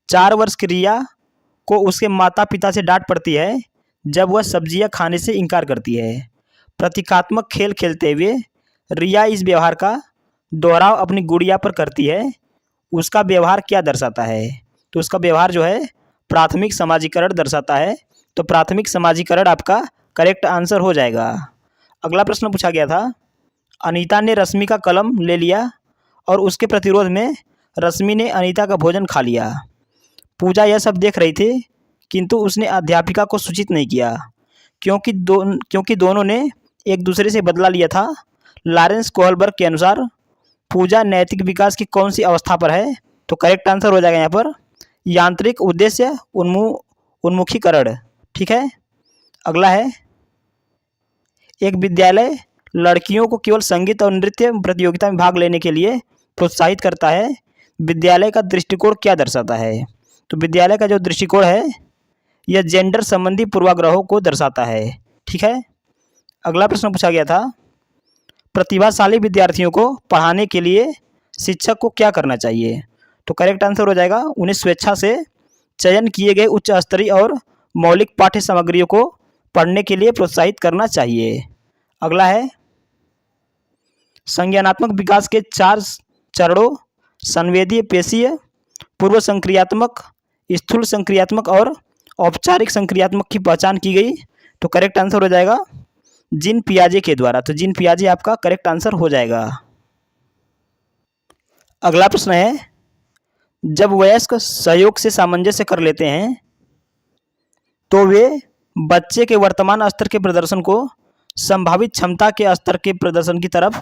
4 वर्ष की रिया को उसके माता पिता से डांट पड़ती है जब वह सब्जियां खाने से इनकार करती है। प्रतीकात्मक खेल खेलते हुए रिया इस व्यवहार का दोहराव अपनी गुड़िया पर करती है। उसका व्यवहार क्या दर्शाता है? तो उसका व्यवहार जो है प्राथमिक समाजीकरण दर्शाता है। तो प्राथमिक समाजीकरण आपका करेक्ट आंसर हो जाएगा। अगला प्रश्न पूछा गया था, अनीता ने रश्मि का कलम ले लिया और उसके प्रतिरोध में रश्मि ने अनीता का भोजन खा लिया। पूजा यह सब देख रही थी किंतु उसने अध्यापिका को सूचित नहीं किया क्योंकि दोनों ने एक दूसरे से बदला लिया था। लॉरेंस कोहलबर्ग के अनुसार पूजा नैतिक विकास की कौन सी अवस्था पर है? तो करेक्ट आंसर हो जाएगा यहाँ पर यांत्रिक उद्देश्य उन्मुखीकरण। ठीक है। अगला है, एक विद्यालय लड़कियों को केवल संगीत और नृत्य प्रतियोगिता में भाग लेने के लिए प्रोत्साहित करता है। विद्यालय का दृष्टिकोण क्या दर्शाता है? तो विद्यालय का जो दृष्टिकोण है यह जेंडर संबंधी पूर्वाग्रहों को दर्शाता है। ठीक है। अगला प्रश्न पूछा गया था, प्रतिभाशाली विद्यार्थियों को पढ़ाने के लिए शिक्षक को क्या करना चाहिए? तो करेक्ट आंसर हो जाएगा उन्हें स्वेच्छा से चयन किए गए उच्च स्तरीय और मौलिक पाठ्य सामग्रियों को पढ़ने के लिए प्रोत्साहित करना चाहिए। अगला है, संज्ञानात्मक विकास के 4 चरणों संवेदीय, पेशीय, पूर्व संक्रियात्मक, स्थूल संक्रियात्मक और औपचारिक संक्रियात्मक की पहचान की गई। तो करेक्ट आंसर हो जाएगा जीन पियाजे के द्वारा। तो जीन पियाजे आपका करेक्ट आंसर हो जाएगा। अगला प्रश्न है, जब वयस्क सहयोग से सामंजस्य कर लेते हैं तो वे बच्चे के वर्तमान स्तर के प्रदर्शन को संभावित क्षमता के स्तर के प्रदर्शन की तरफ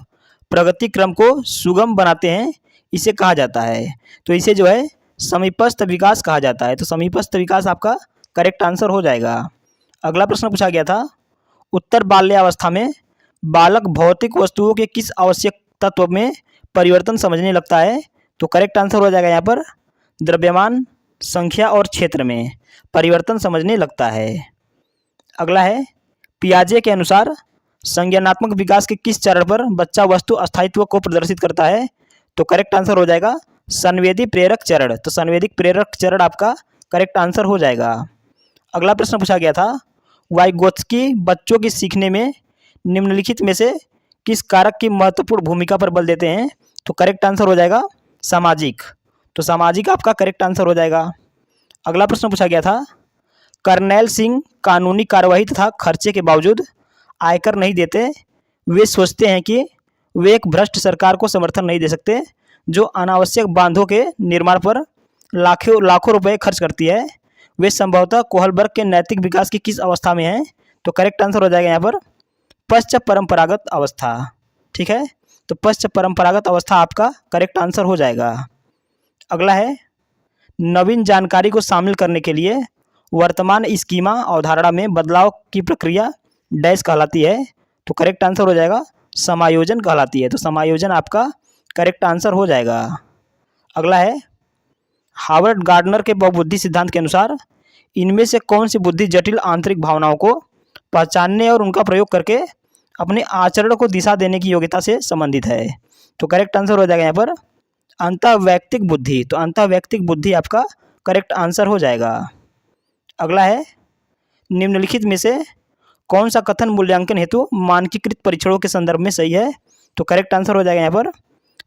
प्रगति क्रम को सुगम बनाते हैं। इसे कहा जाता है, तो इसे जो है समीपस्थ विकास कहा जाता है। तो समीपस्थ विकास आपका करेक्ट आंसर हो जाएगा। अगला प्रश्न पूछा गया था, उत्तर बाल्यावस्था में बालक भौतिक वस्तुओं के किस आवश्यक तत्व में परिवर्तन समझने लगता है? तो करेक्ट आंसर हो जाएगा यहाँ पर द्रव्यमान, संख्या और क्षेत्र में परिवर्तन समझने लगता है। अगला है, पियाजे के अनुसार संज्ञानात्मक विकास के किस चरण पर बच्चा वस्तु अस्थायित्व को प्रदर्शित करता है? तो करेक्ट आंसर हो जाएगा संवेदी प्रेरक चरण। तो संवेदिक प्रेरक चरण आपका करेक्ट आंसर हो जाएगा। अगला प्रश्न पूछा गया था, वाइगोत्स्की बच्चों की सीखने में निम्नलिखित में से किस कारक की महत्वपूर्ण भूमिका पर बल देते हैं? तो करेक्ट आंसर हो जाएगा सामाजिक। तो सामाजिक आपका करेक्ट आंसर हो जाएगा। अगला प्रश्न पूछा गया था, कर्नैल सिंह कानूनी कार्यवाही तथा खर्चे के बावजूद आयकर नहीं देते। वे सोचते हैं कि वे एक भ्रष्ट सरकार को समर्थन नहीं दे सकते जो अनावश्यक बांधों के निर्माण पर लाखों रुपए खर्च करती है। वे संभवतः कोहलबर्ग के नैतिक विकास की किस अवस्था में हैं? तो करेक्ट आंसर हो जाएगा यहाँ पर पश्चात परंपरागत अवस्था। ठीक है। तो पश्चात परंपरागत अवस्था आपका करेक्ट आंसर हो जाएगा। अगला है, नवीन जानकारी को शामिल करने के लिए वर्तमान स्कीमा अवधारणा में बदलाव की प्रक्रिया डैश कहलाती है। तो करेक्ट आंसर हो जाएगा समायोजन कहलाती है। तो समायोजन आपका करेक्ट आंसर हो जाएगा। अगला है, हावर्ड गार्डनर के बहुबुद्धि सिद्धांत के अनुसार इनमें से कौन सी बुद्धि जटिल आंतरिक भावनाओं को पहचानने और उनका प्रयोग करके अपने आचरण को दिशा देने की योग्यता से संबंधित है? तो करेक्ट आंसर हो जाएगा यहाँ पर अंतःवैयक्तिक बुद्धि। तो अंतःवैयक्तिक बुद्धि आपका करेक्ट आंसर हो जाएगा। अगला है, निम्नलिखित में से कौन सा कथन मूल्यांकन हेतु मानकीकृत परीक्षणों के संदर्भ में सही है? तो करेक्ट आंसर हो जाएगा यहाँ पर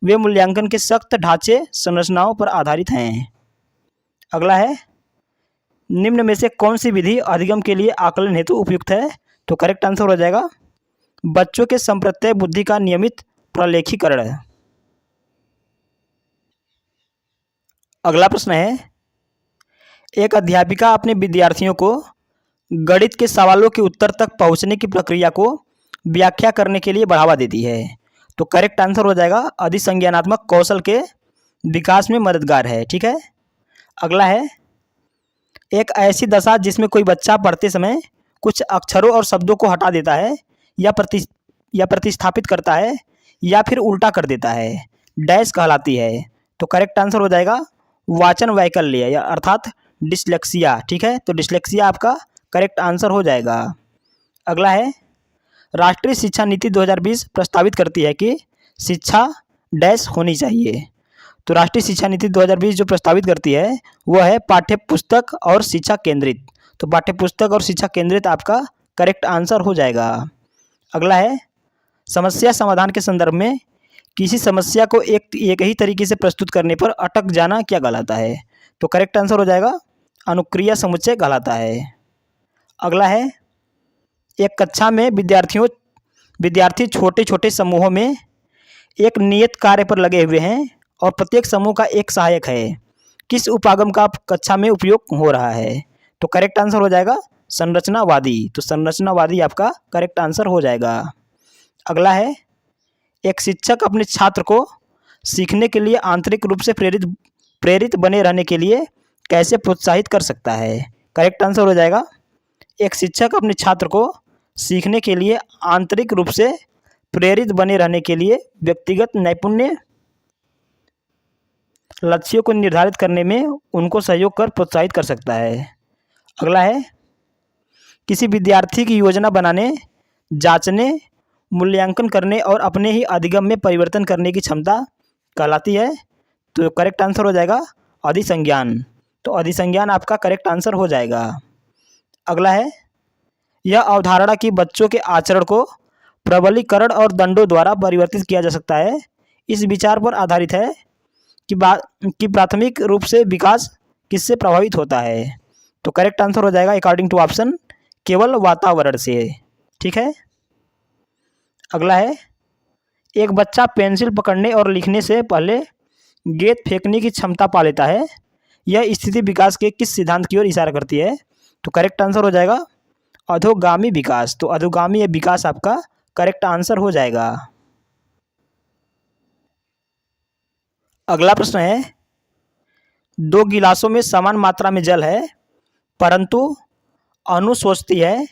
वे मूल्यांकन के सख्त ढांचे संरचनाओं पर आधारित हैं। अगला है, निम्न में से कौन सी विधि अधिगम के लिए आकलन हेतु उपयुक्त है? तो करेक्ट आंसर हो जाएगा बच्चों के संप्रत्यय बुद्धि का नियमित प्रलेखीकरण। अगला प्रश्न है, एक अध्यापिका अपने विद्यार्थियों को गणित के सवालों के उत्तर तक पहुंचने की प्रक्रिया को व्याख्या करने के लिए बढ़ावा देती है। तो करेक्ट आंसर हो जाएगा अधिसंज्ञानात्मक कौशल के विकास में मददगार है। ठीक है। अगला है, एक ऐसी दशा जिसमें कोई बच्चा पढ़ते समय कुछ अक्षरों और शब्दों को हटा देता है या प्रतिस्थापित करता है या फिर उल्टा कर देता है डैश कहलाती है। तो करेक्ट आंसर हो जाएगा वाचन वैकल्य या अर्थात डिसलेक्सिया। ठीक है। तो डिसलेक्सिया आपका करेक्ट आंसर हो जाएगा। अगला है, राष्ट्रीय शिक्षा नीति 2020 प्रस्तावित करती है कि शिक्षा डैश होनी चाहिए। तो राष्ट्रीय शिक्षा नीति 2020 जो प्रस्तावित करती है वह है पाठ्य पुस्तक और शिक्षा केंद्रित। तो पाठ्य पुस्तक और शिक्षा केंद्रित आपका करेक्ट आंसर हो जाएगा। अगला है समस्या समाधान के संदर्भ में किसी समस्या को एक ही तरीके से प्रस्तुत करने पर अटक जाना क्या कहलाता है? तो करेक्ट आंसर हो जाएगा अनुक्रिया समुच्चय कहलाता है। अगला है एक कक्षा में विद्यार्थी छोटे छोटे समूहों में एक नियत कार्य पर लगे हुए हैं और प्रत्येक समूह का एक सहायक है। किस उपागम का कक्षा में उपयोग हो रहा है? तो करेक्ट आंसर हो जाएगा संरचनावादी। तो संरचनावादी आपका करेक्ट आंसर हो जाएगा। अगला है एक शिक्षक अपने छात्र को सीखने के लिए आंतरिक रूप से प्रेरित बने रहने के लिए कैसे प्रोत्साहित कर सकता है? करेक्ट आंसर हो जाएगा एक शिक्षक अपने छात्र को सीखने के लिए आंतरिक रूप से प्रेरित बने रहने के लिए व्यक्तिगत नैपुण्य लक्ष्यों को निर्धारित करने में उनको सहयोग कर प्रोत्साहित कर सकता है। अगला है किसी विद्यार्थी की योजना बनाने, जांचने, मूल्यांकन करने और अपने ही अधिगम में परिवर्तन करने की क्षमता कहलाती है। तो करेक्ट आंसर हो जाएगा अधिसंज्ञान। तो अधिसंज्ञान आपका करेक्ट आंसर हो जाएगा। अगला है यह अवधारणा कि बच्चों के आचरण को प्रबलीकरण और दंडों द्वारा परिवर्तित किया जा सकता है इस विचार पर आधारित है कि प्राथमिक रूप से विकास किससे प्रभावित होता है? तो करेक्ट आंसर हो जाएगा अकॉर्डिंग टू ऑप्शन केवल वातावरण से। ठीक है। अगला है एक बच्चा पेंसिल पकड़ने और लिखने से पहले गेंद फेंकने की क्षमता पा लेता है। यह स्थिति विकास के किस सिद्धांत की ओर इशारा करती है? तो करेक्ट आंसर हो जाएगा अधोगामी विकास। तो अधोगामी विकास आपका करेक्ट आंसर हो जाएगा। अगला प्रश्न है दो गिलासों में समान मात्रा में जल है परंतु अनु सोचती है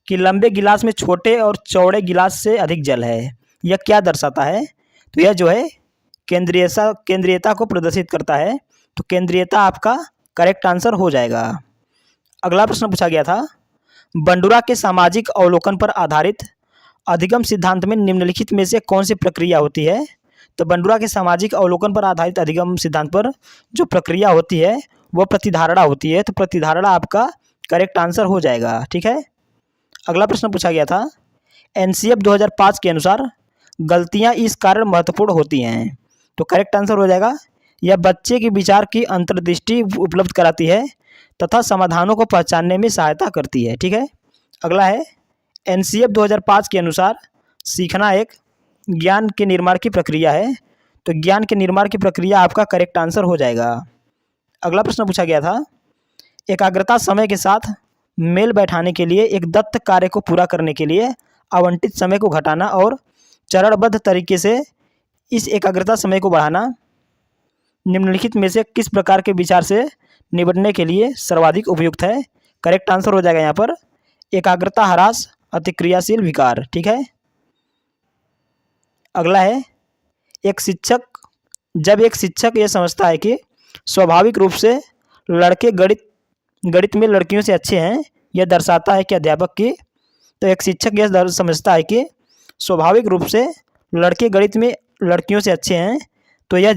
कि लंबे गिलास में छोटे और चौड़े गिलास से अधिक जल है। यह क्या दर्शाता है? तो यह जो है केंद्रीयता को प्रदर्शित करता है। तो केंद्रीयता आपका करेक्ट आंसर हो जाएगा। अगला प्रश्न पूछा गया था बंडुरा के सामाजिक अवलोकन पर आधारित अधिगम सिद्धांत में निम्नलिखित में से कौन सी प्रक्रिया होती है? तो बंडुरा के सामाजिक अवलोकन पर आधारित अधिगम सिद्धांत पर जो प्रक्रिया होती है वह प्रतिधारणा होती है। तो प्रतिधारणा आपका करेक्ट आंसर हो जाएगा। ठीक है। अगला प्रश्न पूछा गया था एनसीएफ 2005 के अनुसार गलतियां इस कारण महत्वपूर्ण होती हैं। तो करेक्ट आंसर हो जाएगा यह बच्चे के विचार की अंतर्दृष्टि उपलब्ध कराती है तथा समाधानों को पहचानने में सहायता करती है। ठीक है। अगला है एनसीएफ 2005 के अनुसार सीखना एक ज्ञान के निर्माण की प्रक्रिया है। तो ज्ञान के निर्माण की प्रक्रिया आपका करेक्ट आंसर हो जाएगा। अगला प्रश्न पूछा गया था एकाग्रता समय के साथ मेल बैठाने के लिए एक दत्त कार्य को पूरा करने के लिए आवंटित समय को घटाना और चरणबद्ध तरीके से इस एकाग्रता समय को बढ़ाना निम्नलिखित में से किस प्रकार के विचार से निपटने के लिए सर्वाधिक उपयुक्त है? करेक्ट आंसर हो जाएगा यहाँ पर एकाग्रता ह्रास अतिक्रियाशील विकार। ठीक है। अगला है जब एक शिक्षक यह समझता है कि स्वाभाविक रूप से लड़के गणित में लड़कियों से अच्छे हैं यह दर्शाता है कि अध्यापक की तो एक शिक्षक यह समझता है कि स्वाभाविक रूप से लड़के गणित में लड़कियों से अच्छे हैं तो यह